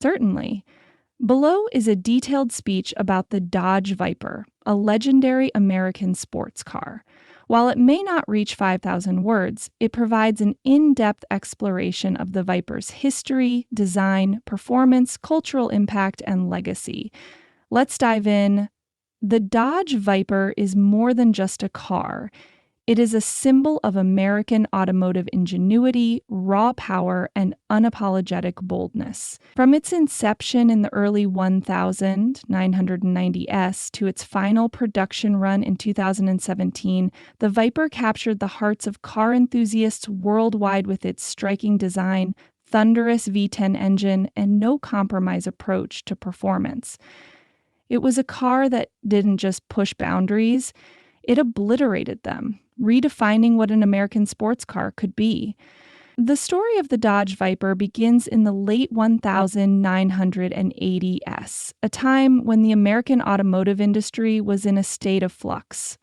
Certainly. Below is a detailed speech about the Dodge Viper, a legendary American sports car. While it may not reach 5,000 words, it provides an in-depth exploration of the Viper's history, design, performance, cultural impact, and legacy. Let's dive in. The Dodge Viper is more than just a car. It is a symbol of American automotive ingenuity, raw power, and unapologetic boldness. From its inception in the early 1990s to its final production run in 2017, the Viper captured the hearts of car enthusiasts worldwide with its striking design, thunderous V10 engine, and no-compromise approach to performance. It was a car that didn't just push boundaries, it obliterated them, redefining what an American sports car could be. The story of the Dodge Viper begins in the late 1980s, a time when the American automotive industry was in a state of flux.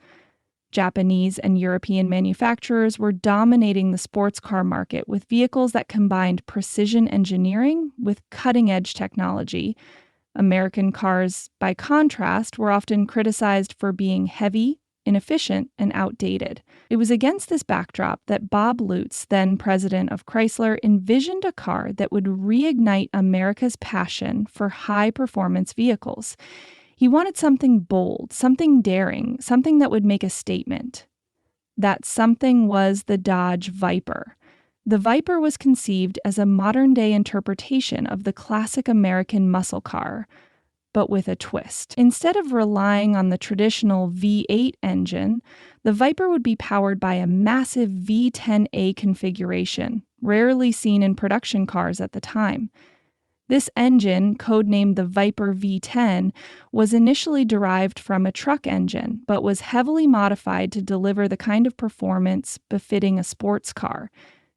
Japanese and European manufacturers were dominating the sports car market with vehicles that combined precision engineering with cutting-edge technology. American cars, by contrast, were often criticized for being heavy, inefficient, and outdated. It was against this backdrop that Bob Lutz, then president of Chrysler, envisioned a car that would reignite America's passion for high-performance vehicles. He wanted something bold, something daring, something that would make a statement. That something was the Dodge Viper. The Viper was conceived as a modern-day interpretation of the classic American muscle car, but with a twist. Instead of relying on the traditional V8 engine, the Viper would be powered by a massive V10A configuration, rarely seen in production cars at the time. This engine, codenamed the Viper V10, was initially derived from a truck engine, but was heavily modified to deliver the kind of performance befitting a sports car.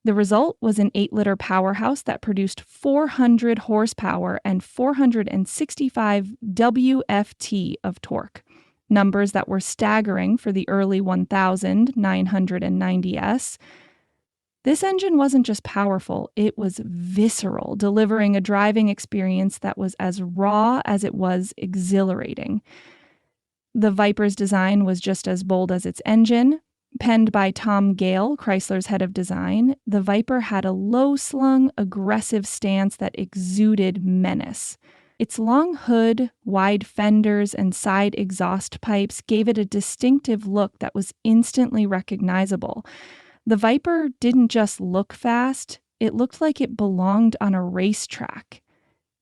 The result was an 8-liter powerhouse that produced 400 horsepower and 465 Wft of torque, numbers that were staggering for the early 1990s. This engine wasn't just powerful, it was visceral, delivering a driving experience that was as raw as it was exhilarating. The Viper's design was just as bold as its engine. Penned by Tom Gale, Chrysler's head of design, the Viper had a low-slung, aggressive stance that exuded menace. Its long hood, wide fenders, and side exhaust pipes gave it a distinctive look that was instantly recognizable. The Viper didn't just look fast, it looked like it belonged on a racetrack.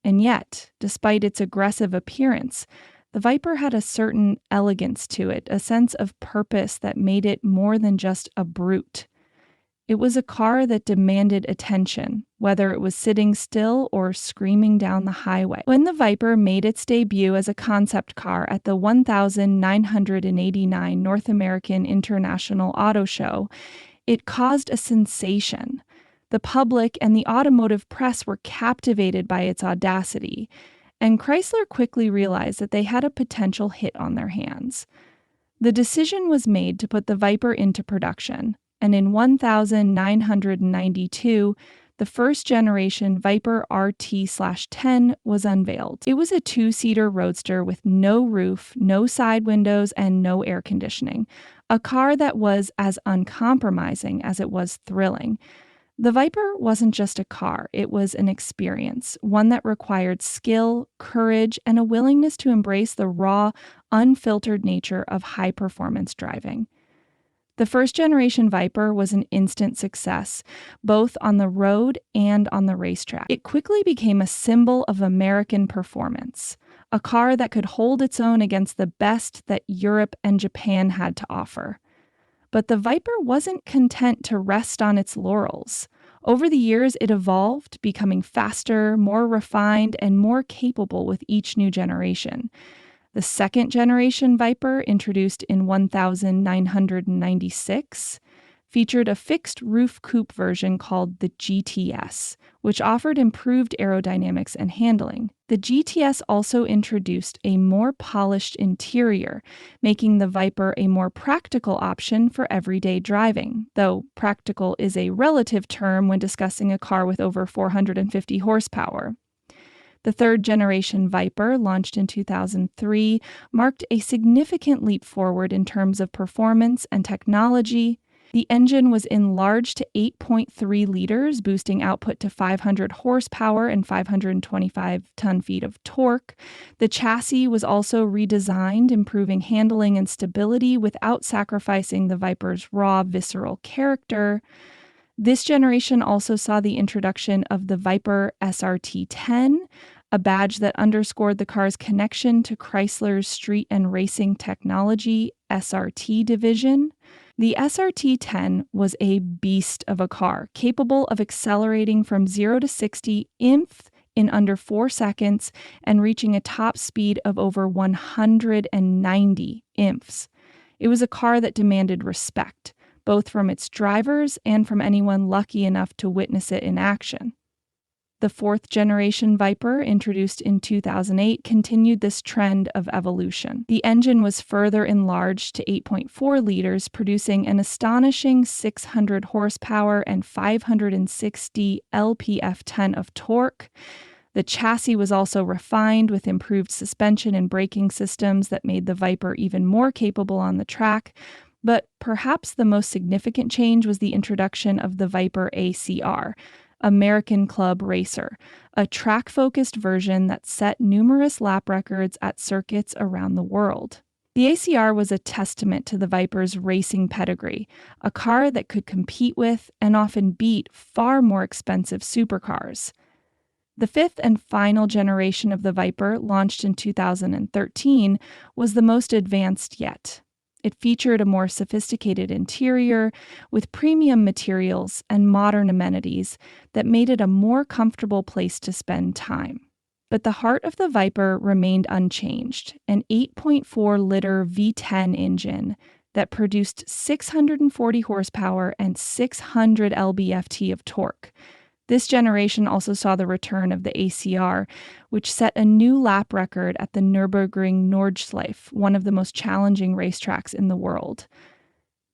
And yet, despite its aggressive appearance, the Viper had a certain elegance to it, a sense of purpose that made it more than just a brute. It was a car that demanded attention, whether it was sitting still or screaming down the highway. When the Viper made its debut as a concept car at the 1989 North American International Auto Show, it caused a sensation. The public and the automotive press were captivated by its audacity, and Chrysler quickly realized that they had a potential hit on their hands. The decision was made to put the Viper into production, and in 1992, the first-generation Viper RT/10 was unveiled. It was a two-seater roadster with no roof, no side windows, and no air conditioning, a car that was as uncompromising as it was thrilling. The Viper wasn't just a car, it was an experience, one that required skill, courage, and a willingness to embrace the raw, unfiltered nature of high-performance driving. The first-generation Viper was an instant success, both on the road and on the racetrack. It quickly became a symbol of American performance, a car that could hold its own against the best that Europe and Japan had to offer. But the Viper wasn't content to rest on its laurels. Over the years, it evolved, becoming faster, more refined, and more capable with each new generation. The second-generation Viper, introduced in 1996, featured a fixed-roof coupe version called the GTS, which offered improved aerodynamics and handling. The GTS also introduced a more polished interior, making the Viper a more practical option for everyday driving, though practical is a relative term when discussing a car with over 450 horsepower. The third generation Viper, launched in 2003, marked a significant leap forward in terms of performance and technology. The engine was enlarged to 8.3 liters, boosting output to 500 horsepower and 525 ton-feet of torque. The chassis was also redesigned, improving handling and stability without sacrificing the Viper's raw, visceral character. This generation also saw the introduction of the Viper SRT-10, a badge that underscored the car's connection to Chrysler's Street and Racing Technology (SRT) division. The SRT-10 was a beast of a car, capable of accelerating from 0 to 60 in under 4 seconds and reaching a top speed of over 190 imph. It was a car that demanded respect, both from its drivers and from anyone lucky enough to witness it in action. The fourth generation Viper, introduced in 2008, continued this trend of evolution. The engine was further enlarged to 8.4 liters, producing an astonishing 600 horsepower and 560 lp-F10 of torque. The chassis was also refined with improved suspension and braking systems that made the Viper even more capable on the track. But perhaps the most significant change was the introduction of the Viper ACR, American Club Racer, a track-focused version that set numerous lap records at circuits around the world. The ACR was a testament to the Viper's racing pedigree, a car that could compete with and often beat far more expensive supercars. The fifth and final generation of the Viper, launched in 2013, was the most advanced yet. It featured a more sophisticated interior with premium materials and modern amenities that made it a more comfortable place to spend time. But the heart of the Viper remained unchanged, an 8.4-liter V10 engine that produced 640 horsepower and 600 lb-Ft of torque. This generation also saw the return of the ACR, which set a new lap record at the Nürburgring Nordschleife, one of the most challenging racetracks in the world.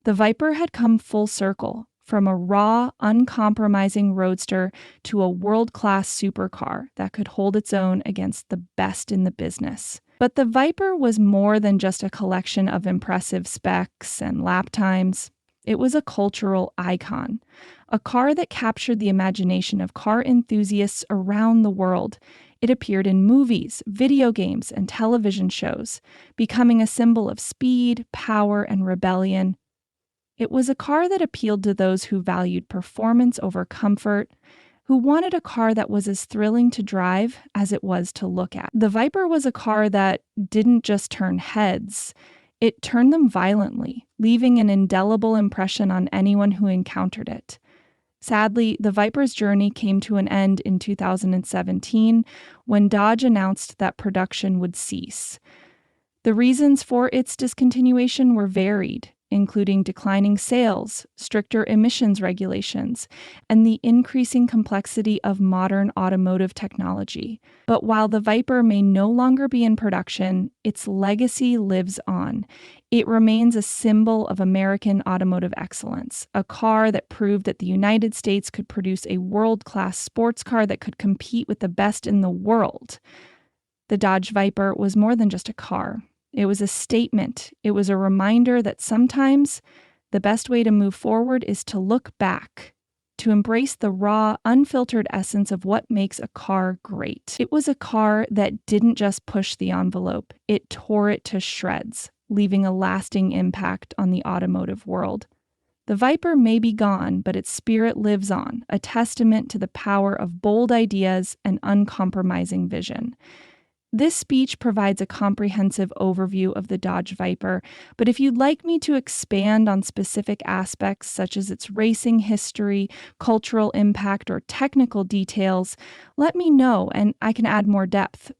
The Viper had come full circle, from a raw, uncompromising roadster to a world-class supercar that could hold its own against the best in the business. But the Viper was more than just a collection of impressive specs and lap times. It was a cultural icon, a car that captured the imagination of car enthusiasts around the world. It appeared in movies, video games, and television shows, becoming a symbol of speed, power, and rebellion. It was a car that appealed to those who valued performance over comfort, who wanted a car that was as thrilling to drive as it was to look at. The Viper was a car that didn't just turn heads. It turned them violently, leaving an indelible impression on anyone who encountered it. Sadly, the Viper's journey came to an end in 2017 when Dodge announced that production would cease. The reasons for its discontinuation were varied, including declining sales, stricter emissions regulations, and the increasing complexity of modern automotive technology. But while the Viper may no longer be in production, its legacy lives on. It remains a symbol of American automotive excellence, a car that proved that the United States could produce a world-class sports car that could compete with the best in the world. The Dodge Viper was more than just a car. It was a statement. It was a reminder that sometimes the best way to move forward is to look back, to embrace the raw, unfiltered essence of what makes a car great. It was a car that didn't just push the envelope, it tore it to shreds, leaving a lasting impact on the automotive world. The Viper may be gone, but its spirit lives on, a testament to the power of bold ideas and uncompromising vision. This speech provides a comprehensive overview of the Dodge Viper, but if you'd like me to expand on specific aspects such as its racing history, cultural impact, or technical details, let me know and I can add more depth.